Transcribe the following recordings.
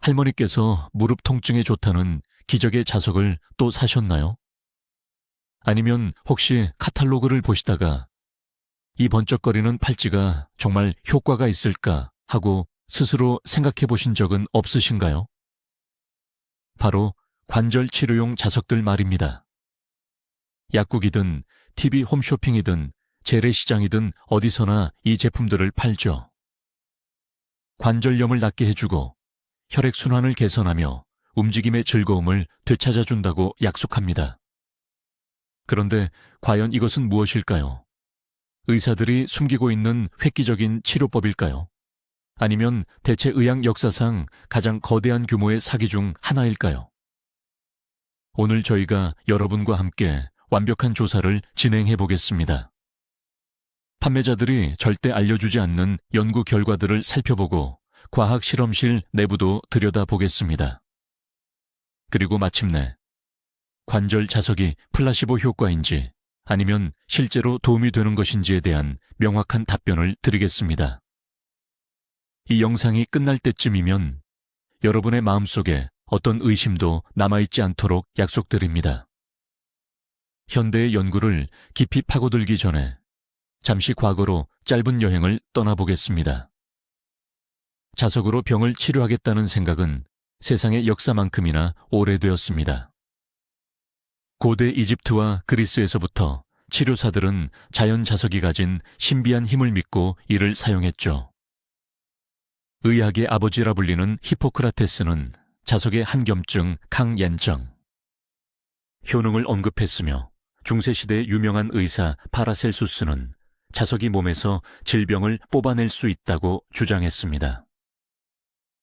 할머니께서 무릎 통증에 좋다는 기적의 자석을 또 사셨나요? 아니면 혹시 카탈로그를 보시다가 이 번쩍거리는 팔찌가 정말 효과가 있을까 하고 스스로 생각해 보신 적은 없으신가요? 바로 관절 치료용 자석들 말입니다. 약국이든 TV 홈쇼핑이든 재래시장이든 어디서나 이 제품들을 팔죠. 관절염을 낫게 해주고 혈액순환을 개선하며 움직임의 즐거움을 되찾아준다고 약속합니다. 그런데 과연 이것은 무엇일까요? 의사들이 숨기고 있는 획기적인 치료법일까요? 아니면 대체 의학 역사상 가장 거대한 규모의 사기 중 하나일까요? 오늘 저희가 여러분과 함께 완벽한 조사를 진행해 보겠습니다. 판매자들이 절대 알려주지 않는 연구 결과들을 살펴보고 과학 실험실 내부도 들여다보겠습니다. 그리고 마침내 관절 자석이 플라시보 효과인지 아니면 실제로 도움이 되는 것인지에 대한 명확한 답변을 드리겠습니다. 이 영상이 끝날 때쯤이면 여러분의 마음속에 어떤 의심도 남아있지 않도록 약속드립니다. 현대의 연구를 깊이 파고들기 전에 잠시 과거로 짧은 여행을 떠나보겠습니다. 자석으로 병을 치료하겠다는 생각은 세상의 역사만큼이나 오래되었습니다. 고대 이집트와 그리스에서부터 치료사들은 자연 자석이 가진 신비한 힘을 믿고 이를 사용했죠. 의학의 아버지라 불리는 히포크라테스는 자석의 한겸증, 강옌증, 효능을 언급했으며 중세시대의 유명한 의사 파라셀수스는 자석이 몸에서 질병을 뽑아낼 수 있다고 주장했습니다.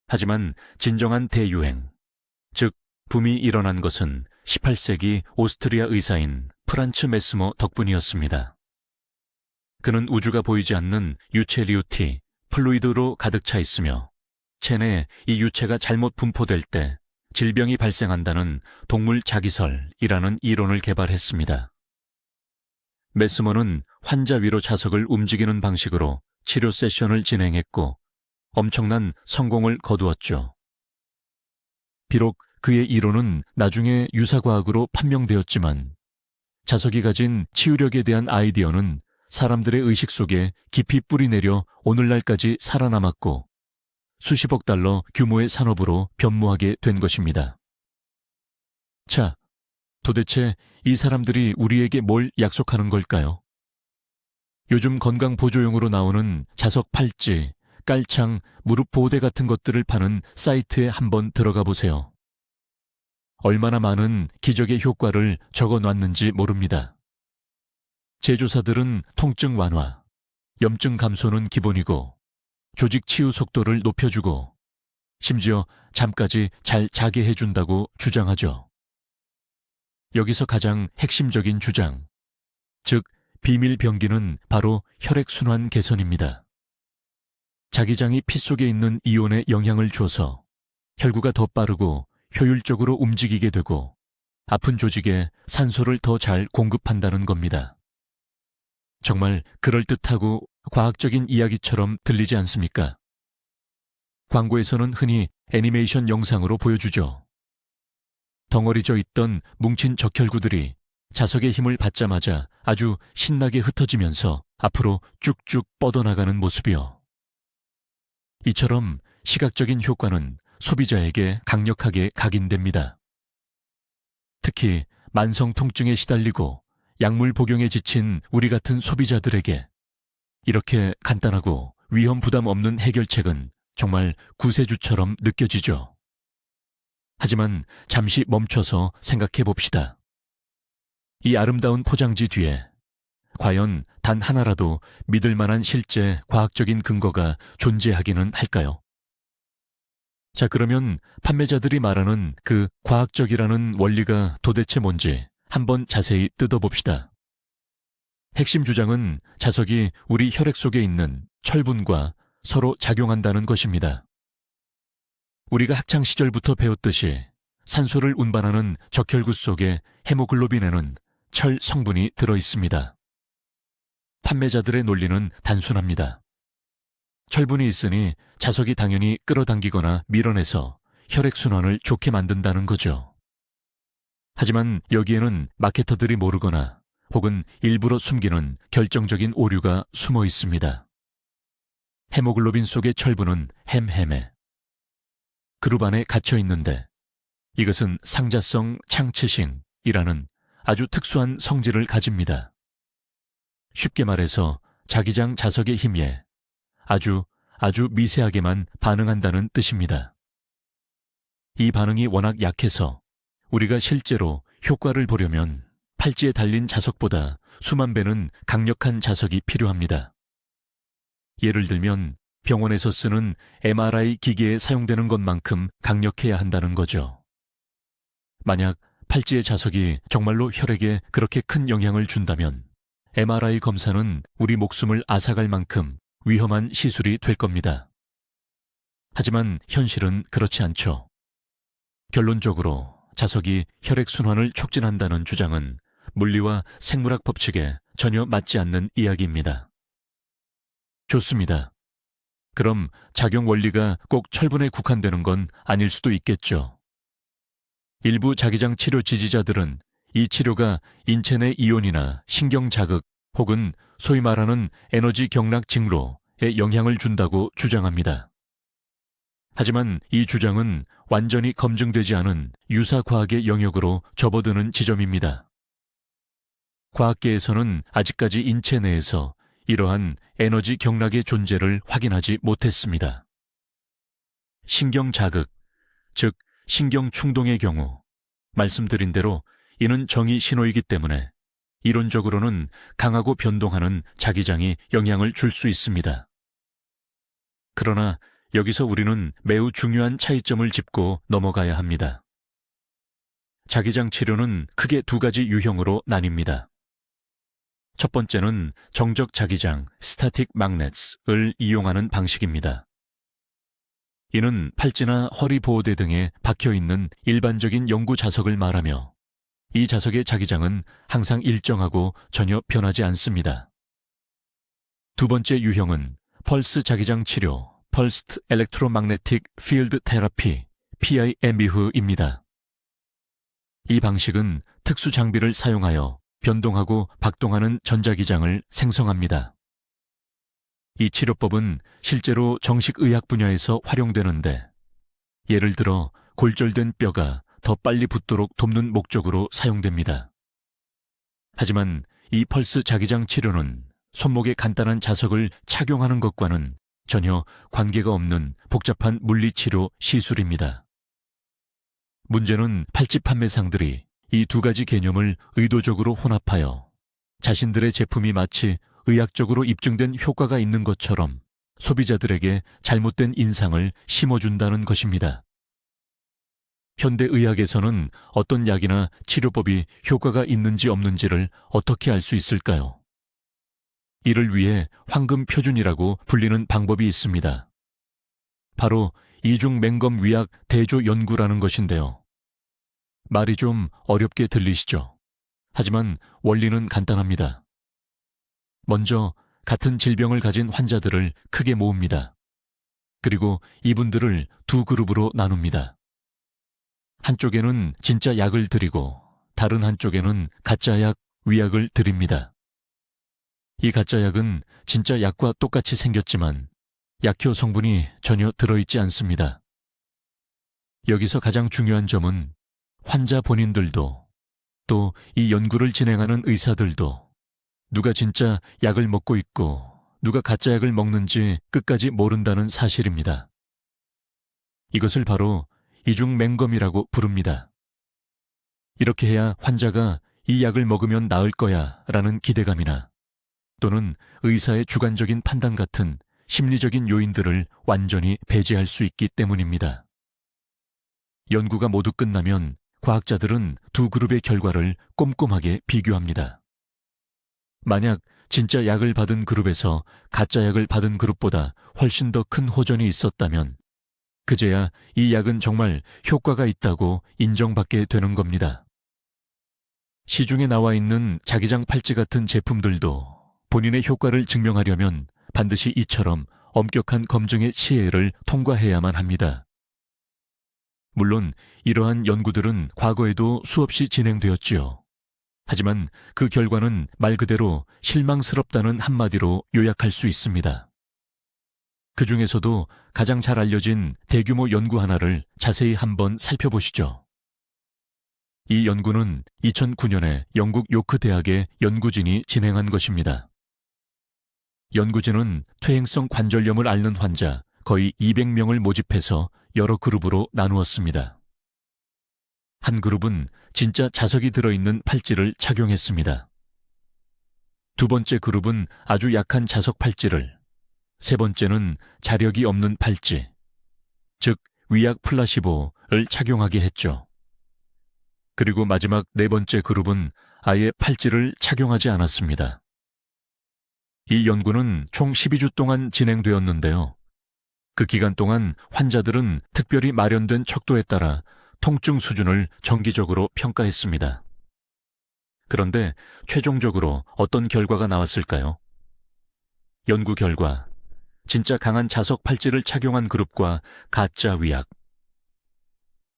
하지만 진정한 대유행, 즉 붐이 일어난 것은 18세기 오스트리아 의사인 프란츠 메스머 덕분이었습니다. 그는 우주가 보이지 않는 유체 리우티, 플루이드로 가득 차 있으며 체내에 이 유체가 잘못 분포될 때 질병이 발생한다는 동물 자기설이라는 이론을 개발했습니다. 메스머는 환자 위로 자석을 움직이는 방식으로 치료 세션을 진행했고 엄청난 성공을 거두었죠. 비록 그의 이론은 나중에 유사과학으로 판명되었지만 자석이 가진 치유력에 대한 아이디어는 사람들의 의식 속에 깊이 뿌리내려 오늘날까지 살아남았고 수십억 달러 규모의 산업으로 변모하게 된 것입니다. 자, 도대체 이 사람들이 우리에게 뭘 약속하는 걸까요? 요즘 건강 보조용으로 나오는 자석 팔찌, 깔창, 무릎 보호대 같은 것들을 파는 사이트에 한번 들어가 보세요. 얼마나 많은 기적의 효과를 적어놨는지 모릅니다. 제조사들은 통증 완화, 염증 감소는 기본이고 조직 치유 속도를 높여주고 심지어 잠까지 잘 자게 해준다고 주장하죠. 여기서 가장 핵심적인 주장, 즉 비밀 병기는 바로 혈액순환 개선입니다. 자기장이 피 속에 있는 이온에 영향을 줘서 혈구가 더 빠르고 효율적으로 움직이게 되고 아픈 조직에 산소를 더 잘 공급한다는 겁니다. 정말 그럴듯하고 과학적인 이야기처럼 들리지 않습니까? 광고에서는 흔히 애니메이션 영상으로 보여주죠. 덩어리져 있던 뭉친 적혈구들이 자석의 힘을 받자마자 아주 신나게 흩어지면서 앞으로 쭉쭉 뻗어나가는 모습이요. 이처럼 시각적인 효과는 소비자에게 강력하게 각인됩니다. 특히 만성 통증에 시달리고 약물 복용에 지친 우리 같은 소비자들에게 이렇게 간단하고 위험 부담 없는 해결책은 정말 구세주처럼 느껴지죠. 하지만 잠시 멈춰서 생각해 봅시다. 이 아름다운 포장지 뒤에 과연 단 하나라도 믿을 만한 실제 과학적인 근거가 존재하기는 할까요? 자, 그러면 판매자들이 말하는 그 과학적이라는 원리가 도대체 뭔지 한번 자세히 뜯어봅시다. 핵심 주장은 자석이 우리 혈액 속에 있는 철분과 서로 작용한다는 것입니다. 우리가 학창 시절부터 배웠듯이 산소를 운반하는 적혈구 속에 헤모글로빈에는 철 성분이 들어 있습니다. 판매자들의 논리는 단순합니다. 철분이 있으니 자석이 당연히 끌어당기거나 밀어내서 혈액순환을 좋게 만든다는 거죠. 하지만 여기에는 마케터들이 모르거나 혹은 일부러 숨기는 결정적인 오류가 숨어 있습니다. 헤모글로빈 속의 철분은 햄햄해. 그룹 안에 갇혀 있는데 이것은 상자성 창치싱이라는 아주 특수한 성질을 가집니다. 쉽게 말해서 자기장 자석의 힘에 아주 미세하게만 반응한다는 뜻입니다. 이 반응이 워낙 약해서 우리가 실제로 효과를 보려면 팔찌에 달린 자석보다 수만 배는 강력한 자석이 필요합니다. 예를 들면 병원에서 쓰는 MRI 기계에 사용되는 것만큼 강력해야 한다는 거죠. 만약 팔찌의 자석이 정말로 혈액에 그렇게 큰 영향을 준다면 MRI 검사는 우리 목숨을 앗아갈 만큼 위험한 시술이 될 겁니다. 하지만 현실은 그렇지 않죠. 결론적으로 자석이 혈액순환을 촉진한다는 주장은 물리와 생물학 법칙에 전혀 맞지 않는 이야기입니다. 좋습니다. 그럼 작용 원리가 꼭 철분에 국한되는 건 아닐 수도 있겠죠. 일부 자기장 치료 지지자들은 이 치료가 인체 내 이온이나 신경 자극 혹은 소위 말하는 에너지 경락 징로에 영향을 준다고 주장합니다. 하지만 이 주장은 완전히 검증되지 않은 유사과학의 영역으로 접어드는 지점입니다. 과학계에서는 아직까지 인체 내에서 이러한 에너지 경락의 존재를 확인하지 못했습니다. 신경 자극, 즉 신경 충동의 경우 말씀드린 대로 이는 정의 신호이기 때문에 이론적으로는 강하고 변동하는 자기장이 영향을 줄 수 있습니다. 그러나 여기서 우리는 매우 중요한 차이점을 짚고 넘어가야 합니다. 자기장 치료는 크게 두 가지 유형으로 나뉩니다. 첫 번째는 정적 자기장, 스타틱 마그넷을 이용하는 방식입니다. 이는 팔찌나 허리 보호대 등에 박혀있는 일반적인 연구 자석을 말하며 이 자석의 자기장은 항상 일정하고 전혀 변하지 않습니다. 두 번째 유형은 펄스 자기장 치료, Pulsed Electromagnetic Field Therapy, PIMBF입니다. 이 방식은 특수 장비를 사용하여 변동하고 박동하는 전자기장을 생성합니다. 이 치료법은 실제로 정식의학 분야에서 활용되는데 예를 들어 골절된 뼈가 더 빨리 붙도록 돕는 목적으로 사용됩니다. 하지만 이 펄스 자기장 치료는 손목에 간단한 자석을 착용하는 것과는 전혀 관계가 없는 복잡한 물리치료 시술입니다. 문제는 팔찌 판매상들이 이 두 가지 개념을 의도적으로 혼합하여 자신들의 제품이 마치 의학적으로 입증된 효과가 있는 것처럼 소비자들에게 잘못된 인상을 심어준다는 것입니다. 현대의학에서는 어떤 약이나 치료법이 효과가 있는지 없는지를 어떻게 알 수 있을까요? 이를 위해 황금 표준이라고 불리는 방법이 있습니다. 바로 이중맹검위약 대조 연구라는 것인데요. 말이 좀 어렵게 들리시죠? 하지만 원리는 간단합니다. 먼저 같은 질병을 가진 환자들을 크게 모읍니다. 그리고 이분들을 두 그룹으로 나눕니다. 한쪽에는 진짜 약을 드리고 다른 한쪽에는 가짜 약, 위약을 드립니다. 이 가짜 약은 진짜 약과 똑같이 생겼지만 약효 성분이 전혀 들어있지 않습니다. 여기서 가장 중요한 점은 환자 본인들도 또 이 연구를 진행하는 의사들도 누가 진짜 약을 먹고 있고 누가 가짜 약을 먹는지 끝까지 모른다는 사실입니다. 이것을 바로 이중맹검이라고 부릅니다. 이렇게 해야 환자가 이 약을 먹으면 나을 거야 라는 기대감이나 또는 의사의 주관적인 판단 같은 심리적인 요인들을 완전히 배제할 수 있기 때문입니다. 연구가 모두 끝나면 과학자들은 두 그룹의 결과를 꼼꼼하게 비교합니다. 만약 진짜 약을 받은 그룹에서 가짜 약을 받은 그룹보다 훨씬 더 큰 호전이 있었다면 그제야 이 약은 정말 효과가 있다고 인정받게 되는 겁니다. 시중에 나와 있는 자기장 팔찌 같은 제품들도 본인의 효과를 증명하려면 반드시 이처럼 엄격한 검증의 시혜를 통과해야만 합니다. 물론 이러한 연구들은 과거에도 수없이 진행되었지요. 하지만 그 결과는 말 그대로 실망스럽다는 한마디로 요약할 수 있습니다. 그 중에서도 가장 잘 알려진 대규모 연구 하나를 자세히 한번 살펴보시죠. 이 연구는 2009년에 영국 요크 대학의 연구진이 진행한 것입니다. 연구진은 퇴행성 관절염을 앓는 환자 거의 200명을 모집해서 여러 그룹으로 나누었습니다. 한 그룹은 진짜 자석이 들어있는 팔찌를 착용했습니다. 두 번째 그룹은 아주 약한 자석 팔찌를, 세 번째는 자력이 없는 팔찌, 즉 위약 플라시보를 착용하게 했죠. 그리고 마지막 네 번째 그룹은 아예 팔찌를 착용하지 않았습니다. 이 연구는 총 12주 동안 진행되었는데요. 그 기간 동안 환자들은 특별히 마련된 척도에 따라 통증 수준을 정기적으로 평가했습니다. 그런데 최종적으로 어떤 결과가 나왔을까요? 연구 결과, 진짜 강한 자석 팔찌를 착용한 그룹과 가짜 위약.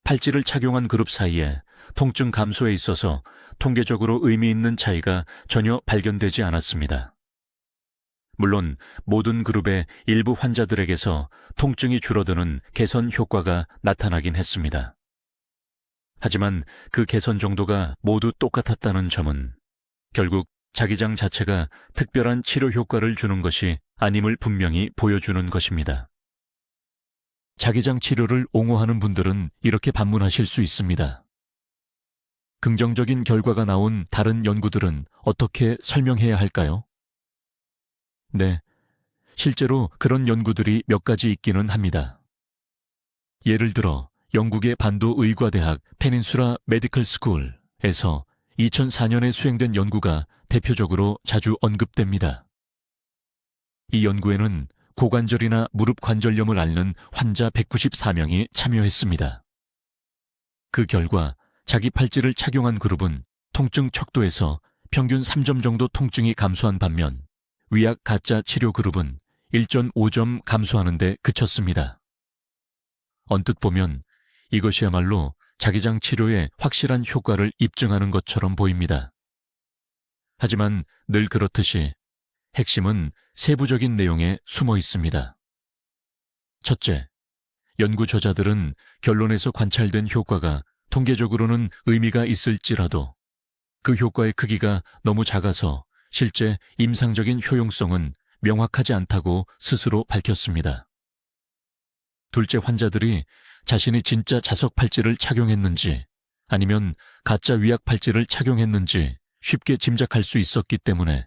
팔찌를 착용한 그룹 사이에 통증 감소에 있어서 통계적으로 의미 있는 차이가 전혀 발견되지 않았습니다. 물론 모든 그룹의 일부 환자들에게서 통증이 줄어드는 개선 효과가 나타나긴 했습니다. 하지만 그 개선 정도가 모두 똑같았다는 점은 결국 자기장 자체가 특별한 치료 효과를 주는 것이 아님을 분명히 보여주는 것입니다. 자기장 치료를 옹호하는 분들은 이렇게 반문하실 수 있습니다. 긍정적인 결과가 나온 다른 연구들은 어떻게 설명해야 할까요? 네, 실제로 그런 연구들이 몇 가지 있기는 합니다. 예를 들어 영국의 반도 의과대학 페닌슐라 메디컬 스쿨에서 2004년에 수행된 연구가 대표적으로 자주 언급됩니다. 이 연구에는 고관절이나 무릎 관절염을 앓는 환자 194명이 참여했습니다. 그 결과 자기 팔찌를 착용한 그룹은 통증 척도에서 평균 3점 정도 통증이 감소한 반면 위약 가짜 치료 그룹은 1.5점 감소하는 데 그쳤습니다. 언뜻 보면 이것이야말로 자기장 치료에 확실한 효과를 입증하는 것처럼 보입니다. 하지만 늘 그렇듯이 핵심은 세부적인 내용에 숨어 있습니다. 첫째, 연구 저자들은 결론에서 관찰된 효과가 통계적으로는 의미가 있을지라도 그 효과의 크기가 너무 작아서 실제 임상적인 효용성은 명확하지 않다고 스스로 밝혔습니다. 둘째, 환자들이 자신이 진짜 자석 팔찌를 착용했는지 아니면 가짜 위약 팔찌를 착용했는지 쉽게 짐작할 수 있었기 때문에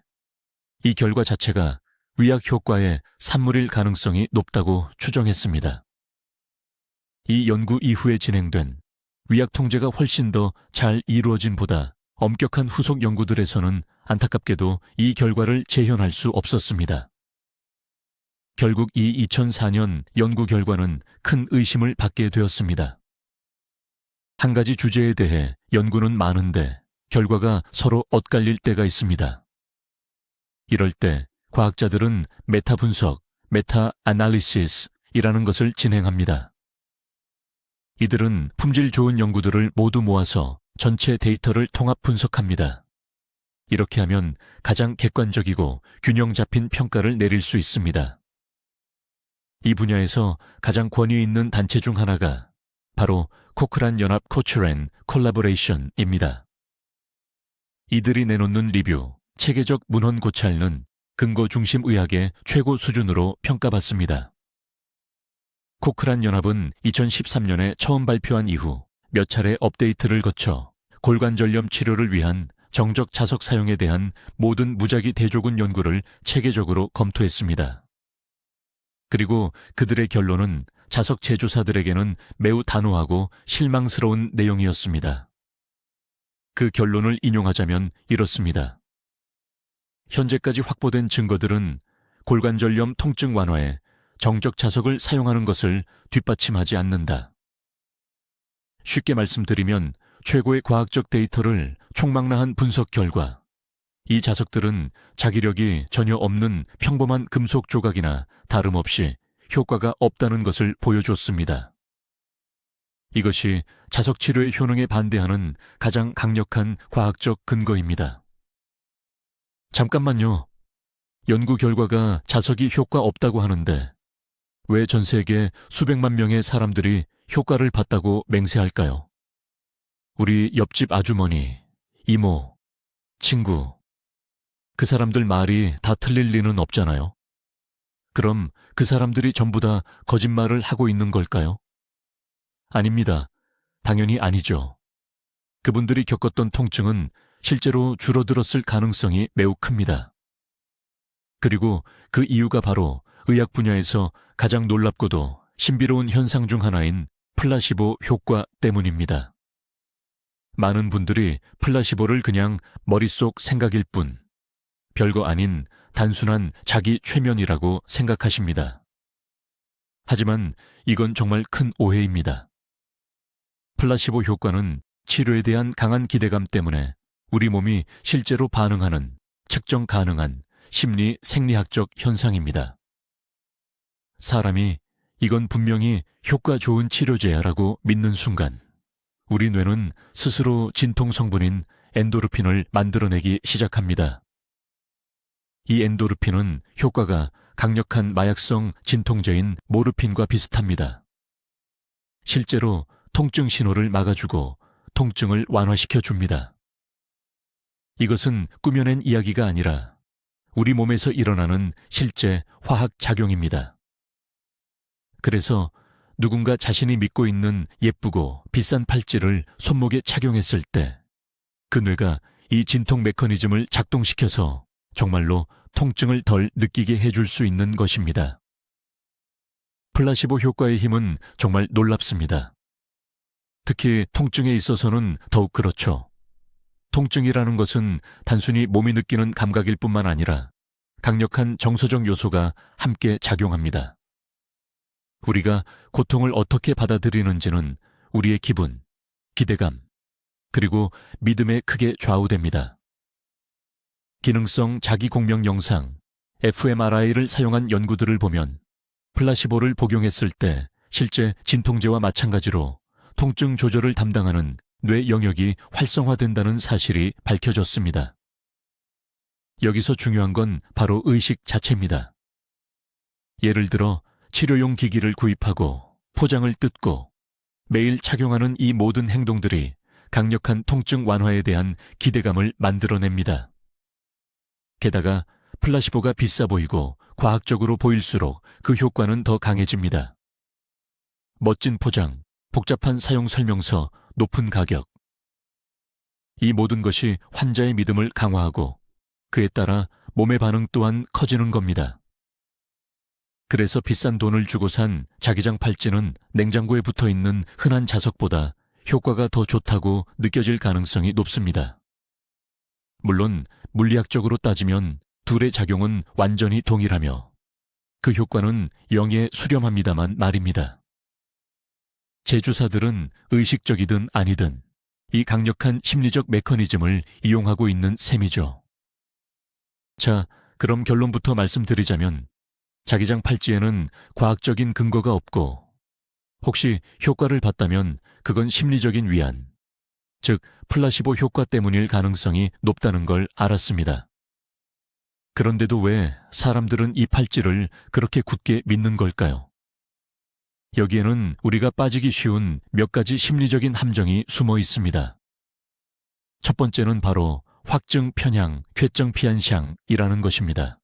이 결과 자체가 위약 효과의 산물일 가능성이 높다고 추정했습니다. 이 연구 이후에 진행된 위약 통제가 훨씬 더 잘 이루어진 보다 엄격한 후속 연구들에서는 안타깝게도 이 결과를 재현할 수 없었습니다. 결국 이 2004년 연구 결과는 큰 의심을 받게 되었습니다. 한 가지 주제에 대해 연구는 많은데 결과가 서로 엇갈릴 때가 있습니다. 이럴 때 과학자들은 메타 분석, 메타 아날리시스이라는 것을 진행합니다. 이들은 품질 좋은 연구들을 모두 모아서 전체 데이터를 통합 분석합니다. 이렇게 하면 가장 객관적이고 균형 잡힌 평가를 내릴 수 있습니다. 이 분야에서 가장 권위 있는 단체 중 하나가 바로 코크란 연합 코츠렌 콜라보레이션입니다. 이들이 내놓는 리뷰, 체계적 문헌 고찰은 근거 중심 의학의 최고 수준으로 평가받습니다. 코크란 연합은 2013년에 처음 발표한 이후 몇 차례 업데이트를 거쳐 골관절염 치료를 위한 정적 자석 사용에 대한 모든 무작위 대조군 연구를 체계적으로 검토했습니다. 그리고 그들의 결론은 자석 제조사들에게는 매우 단호하고 실망스러운 내용이었습니다. 그 결론을 인용하자면 이렇습니다. 현재까지 확보된 증거들은 골관절염 통증 완화에 정적 자석을 사용하는 것을 뒷받침하지 않는다. 쉽게 말씀드리면 최고의 과학적 데이터를 총망라한 분석 결과 이 자석들은 자기력이 전혀 없는 평범한 금속 조각이나 다름없이 효과가 없다는 것을 보여줬습니다. 이것이 자석치료의 효능에 반대하는 가장 강력한 과학적 근거입니다. 잠깐만요. 연구 결과가 자석이 효과 없다고 하는데 왜 전 세계 수백만 명의 사람들이 효과를 봤다고 맹세할까요? 우리 옆집 아주머니, 이모, 친구, 그 사람들 말이 다 틀릴 리는 없잖아요. 그럼 그 사람들이 전부 다 거짓말을 하고 있는 걸까요? 아닙니다. 당연히 아니죠. 그분들이 겪었던 통증은 실제로 줄어들었을 가능성이 매우 큽니다. 그리고 그 이유가 바로 의학 분야에서 가장 놀랍고도 신비로운 현상 중 하나인 플라시보 효과 때문입니다. 많은 분들이 플라시보를 그냥 머릿속 생각일 뿐, 별거 아닌 단순한 자기 최면이라고 생각하십니다. 하지만 이건 정말 큰 오해입니다. 플라시보 효과는 치료에 대한 강한 기대감 때문에 우리 몸이 실제로 반응하는 측정 가능한 심리 생리학적 현상입니다. 사람이 이건 분명히 효과 좋은 치료제야라고 믿는 순간 우리 뇌는 스스로 진통 성분인 엔도르핀을 만들어내기 시작합니다. 이 엔도르핀은 효과가 강력한 마약성 진통제인 모르핀과 비슷합니다. 실제로 통증 신호를 막아주고 통증을 완화시켜 줍니다. 이것은 꾸며낸 이야기가 아니라 우리 몸에서 일어나는 실제 화학 작용입니다. 그래서 누군가 자신이 믿고 있는 예쁘고 비싼 팔찌를 손목에 착용했을 때 그 뇌가 이 진통 메커니즘을 작동시켜서 정말로 통증을 덜 느끼게 해줄 수 있는 것입니다. 플라시보 효과의 힘은 정말 놀랍습니다. 특히 통증에 있어서는 더욱 그렇죠. 통증이라는 것은 단순히 몸이 느끼는 감각일 뿐만 아니라 강력한 정서적 요소가 함께 작용합니다. 우리가 고통을 어떻게 받아들이는지는 우리의 기분, 기대감, 그리고 믿음에 크게 좌우됩니다. 기능성 자기공명 영상, fMRI를 사용한 연구들을 보면 플라시보를 복용했을 때 실제 진통제와 마찬가지로 통증 조절을 담당하는 뇌 영역이 활성화된다는 사실이 밝혀졌습니다. 여기서 중요한 건 바로 의식 자체입니다. 예를 들어 치료용 기기를 구입하고 포장을 뜯고 매일 착용하는 이 모든 행동들이 강력한 통증 완화에 대한 기대감을 만들어냅니다. 게다가 플라시보가 비싸 보이고 과학적으로 보일수록 그 효과는 더 강해집니다. 멋진 포장, 복잡한 사용 설명서, 높은 가격. 이 모든 것이 환자의 믿음을 강화하고 그에 따라 몸의 반응 또한 커지는 겁니다. 그래서 비싼 돈을 주고 산 자기장 팔찌는 냉장고에 붙어있는 흔한 자석보다 효과가 더 좋다고 느껴질 가능성이 높습니다. 물론 물리학적으로 따지면 둘의 작용은 완전히 동일하며 그 효과는 영에 수렴합니다만 말입니다. 제주사들은 의식적이든 아니든 이 강력한 심리적 메커니즘을 이용하고 있는 셈이죠. 자, 그럼 결론부터 말씀드리자면 자기장 팔찌에는 과학적인 근거가 없고 혹시 효과를 봤다면 그건 심리적인 위안, 즉 플라시보 효과 때문일 가능성이 높다는 걸 알았습니다. 그런데도 왜 사람들은 이 팔찌를 그렇게 굳게 믿는 걸까요? 여기에는 우리가 빠지기 쉬운 몇 가지 심리적인 함정이 숨어 있습니다. 첫 번째는 바로 확증 편향, 쾌정 피한샹이라는 것입니다.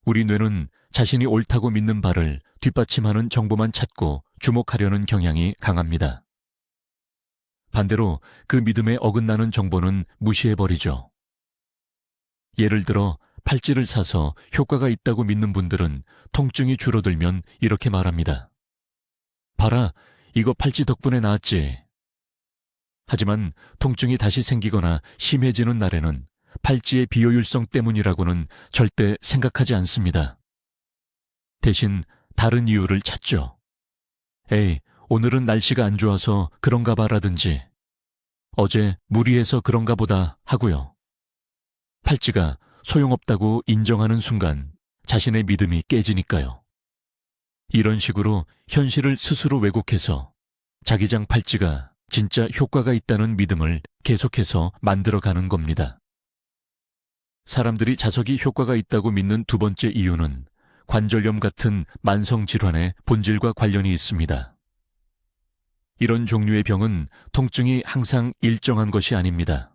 우리 뇌는 자신이 옳다고 믿는 바를 뒷받침하는 정보만 찾고 주목하려는 경향이 강합니다. 반대로 그 믿음에 어긋나는 정보는 무시해버리죠. 예를 들어 팔찌를 사서 효과가 있다고 믿는 분들은 통증이 줄어들면 이렇게 말합니다. 봐라, 이거 팔찌 덕분에 나았지. 하지만 통증이 다시 생기거나 심해지는 날에는 팔찌의 비효율성 때문이라고는 절대 생각하지 않습니다. 대신 다른 이유를 찾죠. 에이, 오늘은 날씨가 안 좋아서 그런가 봐라든지 어제 무리해서 그런가 보다 하고요. 팔찌가 소용없다고 인정하는 순간 자신의 믿음이 깨지니까요. 이런 식으로 현실을 스스로 왜곡해서 자기장 팔찌가 진짜 효과가 있다는 믿음을 계속해서 만들어가는 겁니다. 사람들이 자석이 효과가 있다고 믿는 두 번째 이유는 관절염 같은 만성질환의 본질과 관련이 있습니다. 이런 종류의 병은 통증이 항상 일정한 것이 아닙니다.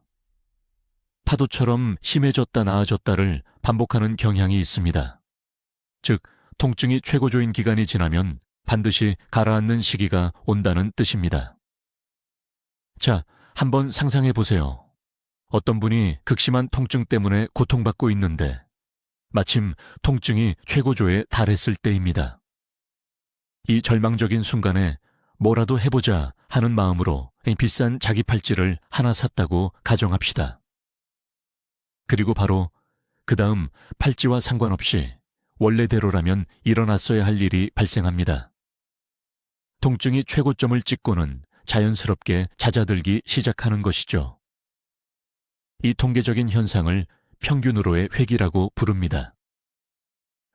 파도처럼 심해졌다 나아졌다를 반복하는 경향이 있습니다. 즉, 통증이 최고조인 기간이 지나면 반드시 가라앉는 시기가 온다는 뜻입니다. 자, 한번 상상해 보세요. 어떤 분이 극심한 통증 때문에 고통받고 있는데 마침 통증이 최고조에 달했을 때입니다. 이 절망적인 순간에 뭐라도 해보자 하는 마음으로 비싼 자기 팔찌를 하나 샀다고 가정합시다. 그리고 바로 그 다음 팔찌와 상관없이 원래대로라면 일어났어야 할 일이 발생합니다. 통증이 최고점을 찍고는 자연스럽게 잦아들기 시작하는 것이죠. 이 통계적인 현상을 평균으로의 회귀라고 부릅니다.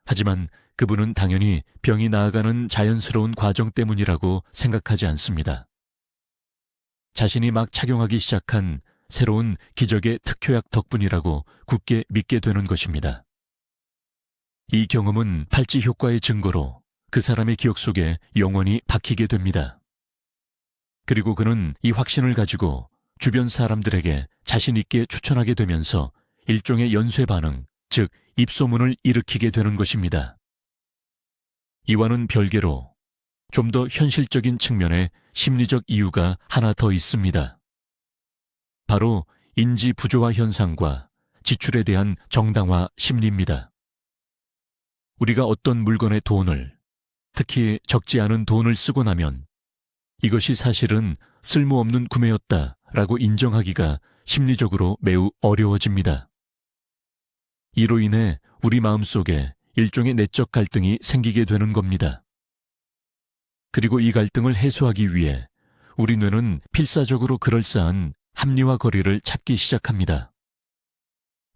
하지만 그분은 당연히 병이 나아가는 자연스러운 과정 때문이라고 생각하지 않습니다. 자신이 막 착용하기 시작한 새로운 기적의 특효약 덕분이라고 굳게 믿게 되는 것입니다. 이 경험은 팔찌 효과의 증거로 그 사람의 기억 속에 영원히 박히게 됩니다. 그리고 그는 이 확신을 가지고 주변 사람들에게 자신 있게 추천하게 되면서 일종의 연쇄 반응, 즉 입소문을 일으키게 되는 것입니다. 이와는 별개로 좀 더 현실적인 측면의 심리적 이유가 하나 더 있습니다. 바로 인지 부조화 현상과 지출에 대한 정당화 심리입니다. 우리가 어떤 물건의 돈을, 특히 적지 않은 돈을 쓰고 나면 이것이 사실은 쓸모없는 구매였다라고 인정하기가 심리적으로 매우 어려워집니다. 이로 인해 우리 마음속에 일종의 내적 갈등이 생기게 되는 겁니다. 그리고 이 갈등을 해소하기 위해 우리 뇌는 필사적으로 그럴싸한 합리화 거리를 찾기 시작합니다.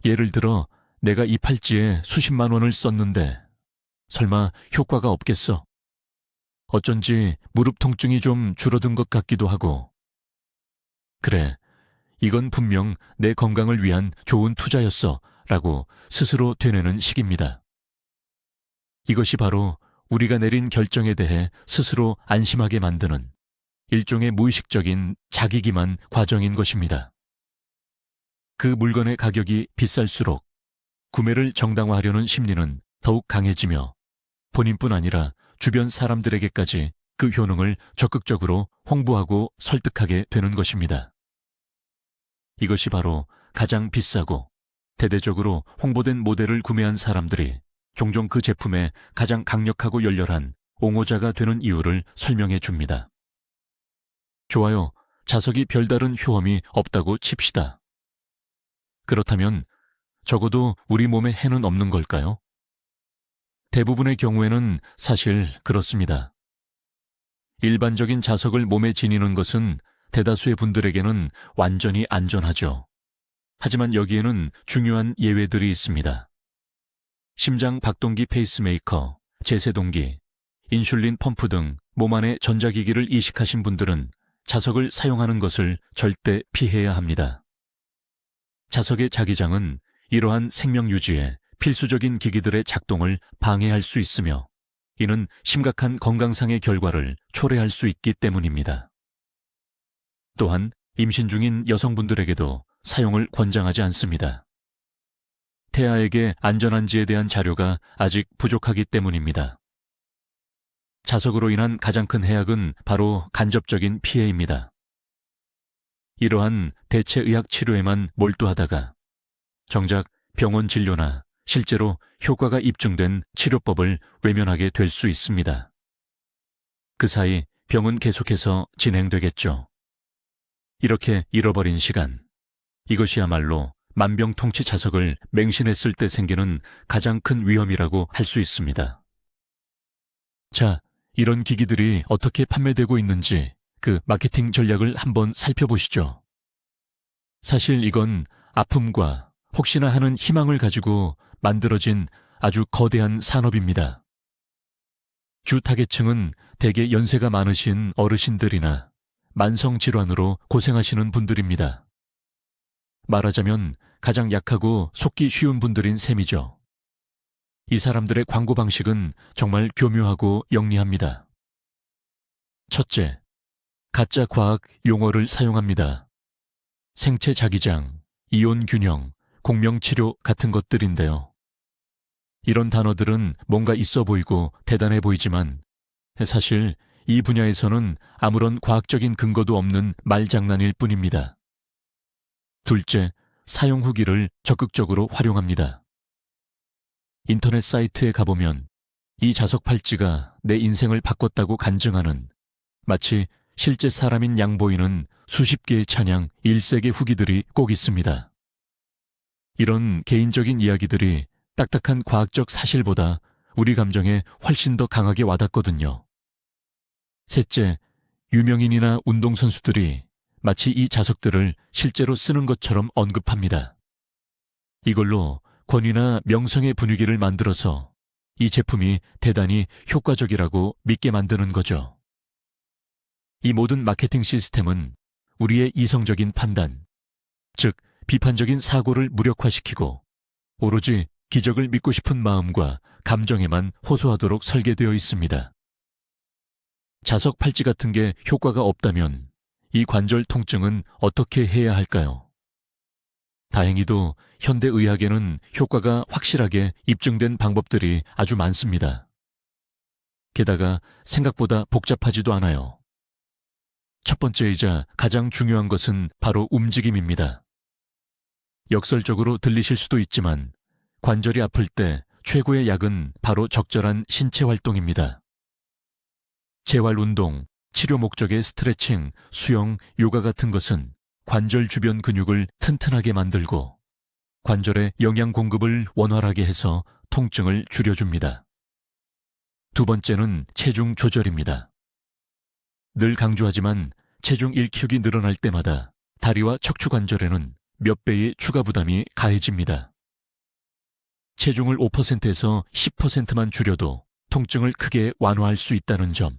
예를 들어 내가 이 팔찌에 수십만 원을 썼는데 설마 효과가 없겠어? 어쩐지 무릎 통증이 좀 줄어든 것 같기도 하고. 그래, 이건 분명 내 건강을 위한 좋은 투자였어 라고 스스로 되뇌는 식입니다. 이것이 바로 우리가 내린 결정에 대해 스스로 안심하게 만드는 일종의 무의식적인 자기기만 과정인 것입니다. 그 물건의 가격이 비쌀수록 구매를 정당화하려는 심리는 더욱 강해지며 본인뿐 아니라 주변 사람들에게까지 그 효능을 적극적으로 홍보하고 설득하게 되는 것입니다. 이것이 바로 가장 비싸고 대대적으로 홍보된 모델을 구매한 사람들이 종종 그 제품에 가장 강력하고 열렬한 옹호자가 되는 이유를 설명해 줍니다. 좋아요. 자석이 별다른 효험이 없다고 칩시다. 그렇다면 적어도 우리 몸에 해는 없는 걸까요? 대부분의 경우에는 사실 그렇습니다. 일반적인 자석을 몸에 지니는 것은 대다수의 분들에게는 완전히 안전하죠. 하지만 여기에는 중요한 예외들이 있습니다. 심장 박동기 페이스메이커, 제세동기, 인슐린 펌프 등 몸 안의 전자기기를 이식하신 분들은 자석을 사용하는 것을 절대 피해야 합니다. 자석의 자기장은 이러한 생명 유지에 필수적인 기기들의 작동을 방해할 수 있으며 이는 심각한 건강상의 결과를 초래할 수 있기 때문입니다. 또한 임신 중인 여성분들에게도 사용을 권장하지 않습니다. 태아에게 안전한지에 대한 자료가 아직 부족하기 때문입니다. 자석으로 인한 가장 큰 해악은 바로 간접적인 피해입니다. 이러한 대체의학 치료에만 몰두하다가 정작 병원 진료나 실제로 효과가 입증된 치료법을 외면하게 될 수 있습니다. 그 사이 병은 계속해서 진행되겠죠. 이렇게 잃어버린 시간, 이것이야말로 만병통치 자석을 맹신했을 때 생기는 가장 큰 위험이라고 할 수 있습니다. 자, 이런 기기들이 어떻게 판매되고 있는지 그 마케팅 전략을 한번 살펴보시죠. 사실 이건 아픔과 혹시나 하는 희망을 가지고 만들어진 아주 거대한 산업입니다. 주 타겟층은 대개 연세가 많으신 어르신들이나 만성질환으로 고생하시는 분들입니다. 말하자면 가장 약하고 속기 쉬운 분들인 셈이죠. 이 사람들의 광고 방식은 정말 교묘하고 영리합니다. 첫째, 가짜 과학 용어를 사용합니다. 생체 자기장, 이온 균형, 공명치료 같은 것들인데요. 이런 단어들은 뭔가 있어 보이고 대단해 보이지만 사실 이 분야에서는 아무런 과학적인 근거도 없는 말장난일 뿐입니다. 둘째, 사용 후기를 적극적으로 활용합니다. 인터넷 사이트에 가보면 이 자석 팔찌가 내 인생을 바꿨다고 간증하는 마치 실제 사람인 양 보이는 수십 개의 찬양 1세계 후기들이 꼭 있습니다. 이런 개인적인 이야기들이 딱딱한 과학적 사실보다 우리 감정에 훨씬 더 강하게 와닿거든요. 셋째, 유명인이나 운동선수들이 마치 이 자석들을 실제로 쓰는 것처럼 언급합니다. 이걸로 권위나 명성의 분위기를 만들어서 이 제품이 대단히 효과적이라고 믿게 만드는 거죠. 이 모든 마케팅 시스템은 우리의 이성적인 판단, 즉 비판적인 사고를 무력화시키고 오로지 기적을 믿고 싶은 마음과 감정에만 호소하도록 설계되어 있습니다. 자석 팔찌 같은 게 효과가 없다면 이 관절 통증은 어떻게 해야 할까요? 다행히도 현대의학에는 효과가 확실하게 입증된 방법들이 아주 많습니다. 게다가 생각보다 복잡하지도 않아요. 첫 번째이자 가장 중요한 것은 바로 움직임입니다. 역설적으로 들리실 수도 있지만 관절이 아플 때 최고의 약은 바로 적절한 신체 활동입니다. 재활 운동, 치료 목적의 스트레칭, 수영, 요가 같은 것은 관절 주변 근육을 튼튼하게 만들고 관절의 영양 공급을 원활하게 해서 통증을 줄여줍니다. 두 번째는 체중 조절입니다. 늘 강조하지만 체중 1kg이 늘어날 때마다 다리와 척추 관절에는 몇 배의 추가 부담이 가해집니다. 체중을 5%에서 10%만 줄여도 통증을 크게 완화할 수 있다는 점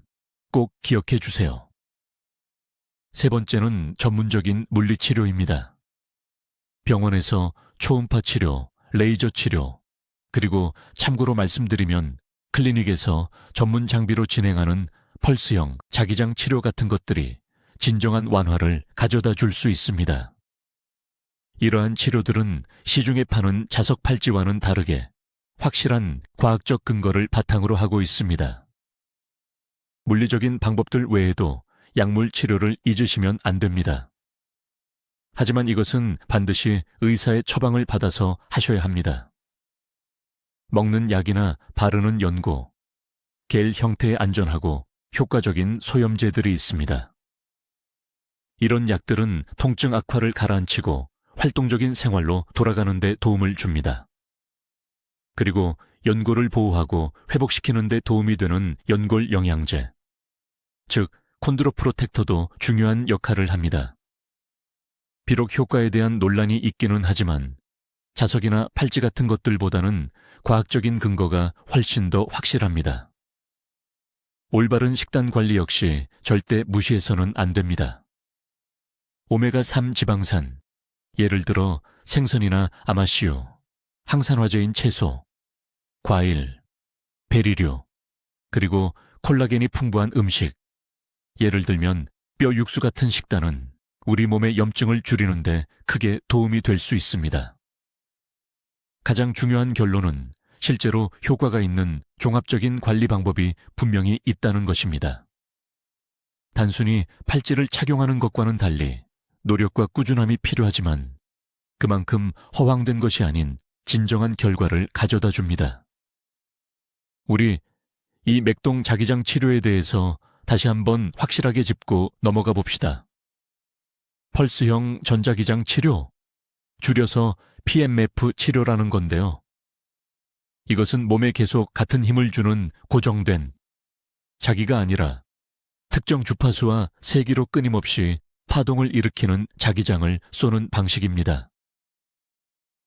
꼭 기억해 주세요. 세 번째는 전문적인 물리치료입니다. 병원에서 초음파 치료, 레이저 치료, 그리고 참고로 말씀드리면 클리닉에서 전문 장비로 진행하는 펄스형 자기장 치료 같은 것들이 진정한 완화를 가져다 줄 수 있습니다. 이러한 치료들은 시중에 파는 자석 팔찌와는 다르게 확실한 과학적 근거를 바탕으로 하고 있습니다. 물리적인 방법들 외에도 약물 치료를 잊으시면 안 됩니다. 하지만 이것은 반드시 의사의 처방을 받아서 하셔야 합니다. 먹는 약이나 바르는 연고, 겔 형태의 안전하고 효과적인 소염제들이 있습니다. 이런 약들은 통증 악화를 가라앉히고 활동적인 생활로 돌아가는 데 도움을 줍니다. 그리고 연골을 보호하고 회복시키는 데 도움이 되는 연골 영양제, 즉 콘드로프로텍터도 중요한 역할을 합니다. 비록 효과에 대한 논란이 있기는 하지만 자석이나 팔찌 같은 것들보다는 과학적인 근거가 훨씬 더 확실합니다. 올바른 식단 관리 역시 절대 무시해서는 안 됩니다. 오메가3 지방산, 예를 들어 생선이나 아마씨유, 항산화제인 채소, 과일, 베리류, 그리고 콜라겐이 풍부한 음식, 예를 들면 뼈 육수 같은 식단은 우리 몸의 염증을 줄이는데 크게 도움이 될 수 있습니다. 가장 중요한 결론은 실제로 효과가 있는 종합적인 관리 방법이 분명히 있다는 것입니다. 단순히 팔찌를 착용하는 것과는 달리 노력과 꾸준함이 필요하지만 그만큼 허황된 것이 아닌 진정한 결과를 가져다 줍니다. 우리 이 맥동 자기장 치료에 대해서 다시 한번 확실하게 짚고 넘어가 봅시다. 펄스형 전자기장 치료, 줄여서 PMF 치료라는 건데요. 이것은 몸에 계속 같은 힘을 주는 고정된, 자기가 아니라 특정 주파수와 세기로 끊임없이 파동을 일으키는 자기장을 쏘는 방식입니다.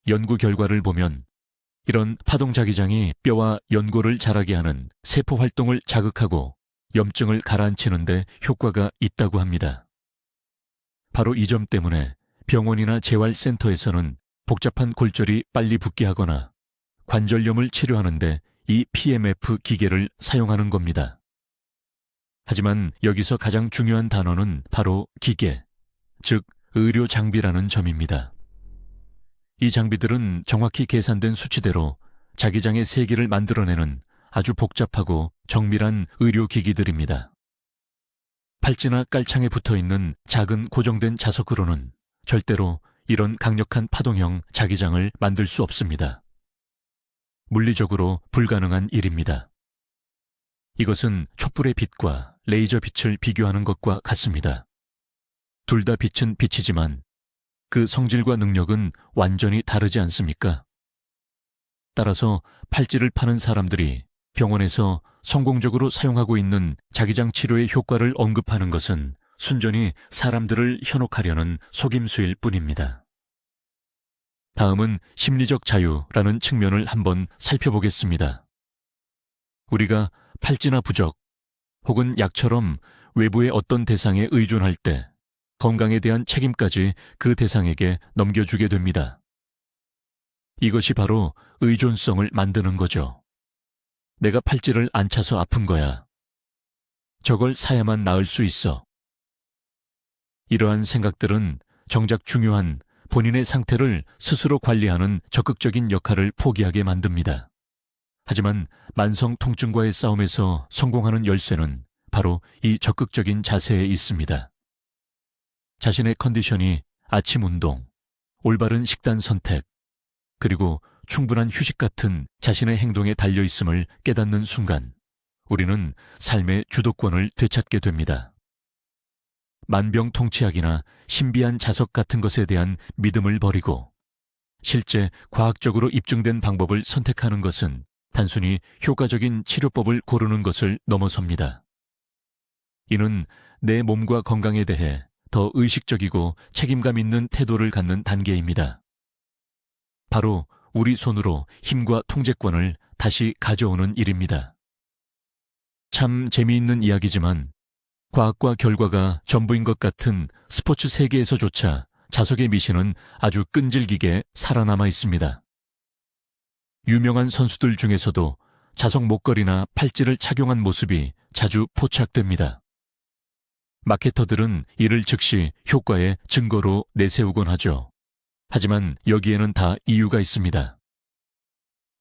연구 결과를 보면 이런 파동 자기장이 뼈와 연골을 자라게 하는 세포 활동을 자극하고 염증을 가라앉히는 데 효과가 있다고 합니다. 바로 이 점 때문에 병원이나 재활센터에서는 복잡한 골절이 빨리 붓게 하거나 관절염을 치료하는데 이 PMF 기계를 사용하는 겁니다. 하지만 여기서 가장 중요한 단어는 바로 기계, 즉 의료 장비라는 점입니다. 이 장비들은 정확히 계산된 수치대로 자기장의 세기를 만들어내는 아주 복잡하고 정밀한 의료기기들입니다. 팔찌나 깔창에 붙어있는 작은 고정된 자석으로는 절대로 이런 강력한 파동형 자기장을 만들 수 없습니다. 물리적으로 불가능한 일입니다. 이것은 촛불의 빛과 레이저 빛을 비교하는 것과 같습니다. 둘 다 빛은 빛이지만 그 성질과 능력은 완전히 다르지 않습니까? 따라서 팔찌를 파는 사람들이 병원에서 성공적으로 사용하고 있는 자기장 치료의 효과를 언급하는 것은 순전히 사람들을 현혹하려는 속임수일 뿐입니다. 다음은 심리적 자유라는 측면을 한번 살펴보겠습니다. 우리가 팔찌나 부적 혹은 약처럼 외부의 어떤 대상에 의존할 때 건강에 대한 책임까지 그 대상에게 넘겨주게 됩니다. 이것이 바로 의존성을 만드는 거죠. 내가 팔찌를 안 차서 아픈 거야. 저걸 사야만 나을 수 있어. 이러한 생각들은 정작 중요한 본인의 상태를 스스로 관리하는 적극적인 역할을 포기하게 만듭니다. 하지만 만성 통증과의 싸움에서 성공하는 열쇠는 바로 이 적극적인 자세에 있습니다. 자신의 컨디션이 아침 운동, 올바른 식단 선택, 그리고 충분한 휴식 같은 자신의 행동에 달려있음을 깨닫는 순간 우리는 삶의 주도권을 되찾게 됩니다. 만병통치약이나 신비한 자석 같은 것에 대한 믿음을 버리고 실제 과학적으로 입증된 방법을 선택하는 것은 단순히 효과적인 치료법을 고르는 것을 넘어섭니다. 이는 내 몸과 건강에 대해 더 의식적이고 책임감 있는 태도를 갖는 단계입니다. 바로 우리 손으로 힘과 통제권을 다시 가져오는 일입니다. 참 재미있는 이야기지만 과학과 결과가 전부인 것 같은 스포츠 세계에서조차 자석의 미신은 아주 끈질기게 살아남아 있습니다. 유명한 선수들 중에서도 자석 목걸이나 팔찌를 착용한 모습이 자주 포착됩니다. 마케터들은 이를 즉시 효과의 증거로 내세우곤 하죠. 하지만 여기에는 다 이유가 있습니다.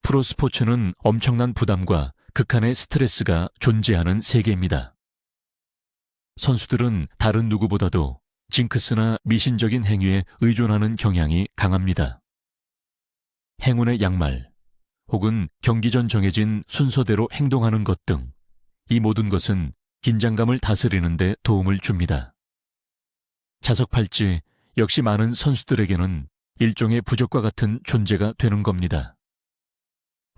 프로스포츠는 엄청난 부담과 극한의 스트레스가 존재하는 세계입니다. 선수들은 다른 누구보다도 징크스나 미신적인 행위에 의존하는 경향이 강합니다. 행운의 양말, 혹은 경기 전 정해진 순서대로 행동하는 것 등 이 모든 것은 긴장감을 다스리는 데 도움을 줍니다. 자석 팔찌 역시 많은 선수들에게는 일종의 부적과 같은 존재가 되는 겁니다.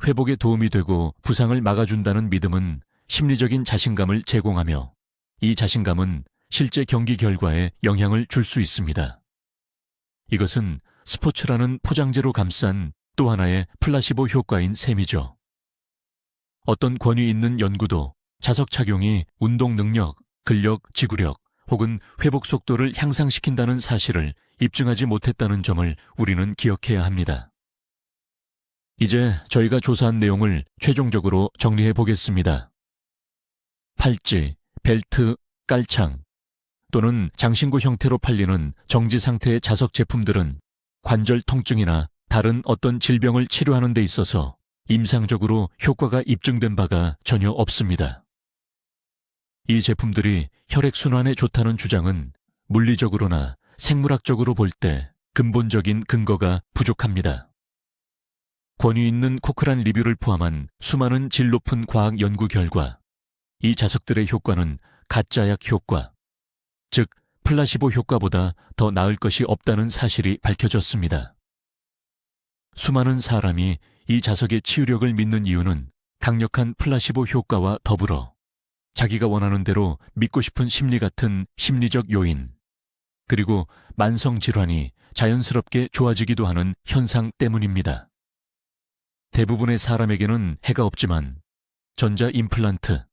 회복에 도움이 되고 부상을 막아준다는 믿음은 심리적인 자신감을 제공하며 이 자신감은 실제 경기 결과에 영향을 줄 수 있습니다. 이것은 스포츠라는 포장재로 감싼 또 하나의 플라시보 효과인 셈이죠. 어떤 권위 있는 연구도 자석 착용이 운동 능력, 근력, 지구력 혹은 회복 속도를 향상시킨다는 사실을 입증하지 못했다는 점을 우리는 기억해야 합니다. 이제 저희가 조사한 내용을 최종적으로 정리해 보겠습니다. 팔찌, 벨트, 깔창 또는 장신구 형태로 팔리는 정지 상태의 자석 제품들은 관절 통증이나 다른 어떤 질병을 치료하는 데 있어서 임상적으로 효과가 입증된 바가 전혀 없습니다. 이 제품들이 혈액순환에 좋다는 주장은 물리적으로나 생물학적으로 볼 때 근본적인 근거가 부족합니다. 권위 있는 코크란 리뷰를 포함한 수많은 질 높은 과학 연구 결과 이 자석들의 효과는 가짜약 효과, 즉 플라시보 효과보다 더 나을 것이 없다는 사실이 밝혀졌습니다. 수많은 사람이 이 자석의 치유력을 믿는 이유는 강력한 플라시보 효과와 더불어 자기가 원하는 대로 믿고 싶은 심리 같은 심리적 요인, 그리고 만성 질환이 자연스럽게 좋아지기도 하는 현상 때문입니다. 대부분의 사람에게는 해가 없지만 전자 임플란트,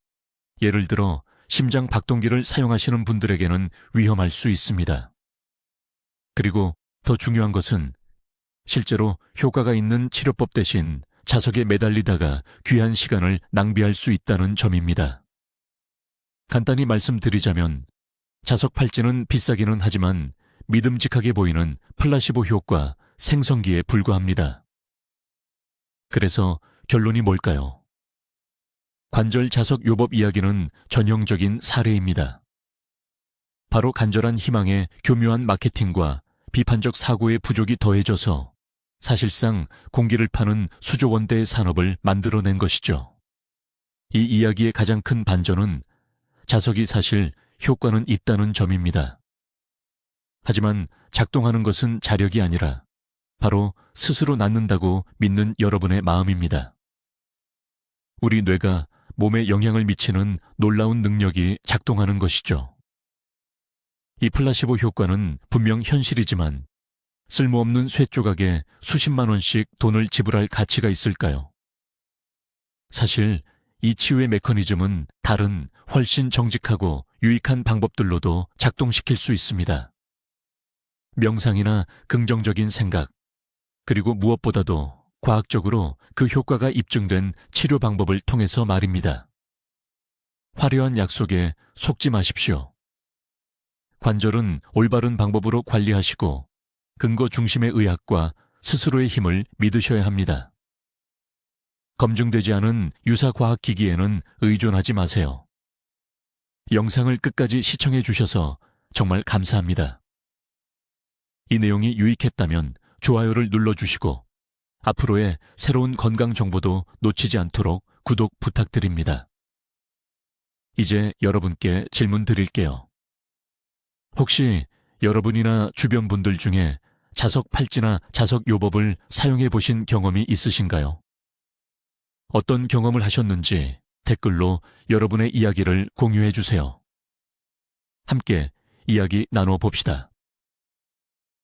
예를 들어 심장 박동기를 사용하시는 분들에게는 위험할 수 있습니다. 그리고 더 중요한 것은 실제로 효과가 있는 치료법 대신 자석에 매달리다가 귀한 시간을 낭비할 수 있다는 점입니다. 간단히 말씀드리자면 자석 팔찌는 비싸기는 하지만 믿음직하게 보이는 플라시보 효과 생성기에 불과합니다. 그래서 결론이 뭘까요? 관절 자석 요법 이야기는 전형적인 사례입니다. 바로 간절한 희망에 교묘한 마케팅과 비판적 사고의 부족이 더해져서 사실상 공기를 파는 수조 원대의 산업을 만들어낸 것이죠. 이 이야기의 가장 큰 반전은 자석이 사실 효과는 있다는 점입니다. 하지만 작동하는 것은 자력이 아니라 바로 스스로 낫는다고 믿는 여러분의 마음입니다. 우리 뇌가 몸에 영향을 미치는 놀라운 능력이 작동하는 것이죠. 이 플라시보 효과는 분명 현실이지만 쓸모없는 쇠 조각에 수십만 원씩 돈을 지불할 가치가 있을까요? 사실 이 치유의 메커니즘은 다른 훨씬 정직하고 유익한 방법들로도 작동시킬 수 있습니다. 명상이나 긍정적인 생각, 그리고 무엇보다도 과학적으로 그 효과가 입증된 치료 방법을 통해서 말입니다. 화려한 약속에 속지 마십시오. 관절은 올바른 방법으로 관리하시고 근거 중심의 의학과 스스로의 힘을 믿으셔야 합니다. 검증되지 않은 유사과학 기기에는 의존하지 마세요. 영상을 끝까지 시청해 주셔서 정말 감사합니다. 이 내용이 유익했다면 좋아요를 눌러주시고 앞으로의 새로운 건강 정보도 놓치지 않도록 구독 부탁드립니다. 이제 여러분께 질문 드릴게요. 혹시 여러분이나 주변 분들 중에 자석 팔찌나 자석 요법을 사용해 보신 경험이 있으신가요? 어떤 경험을 하셨는지 댓글로 여러분의 이야기를 공유해 주세요. 함께 이야기 나눠 봅시다.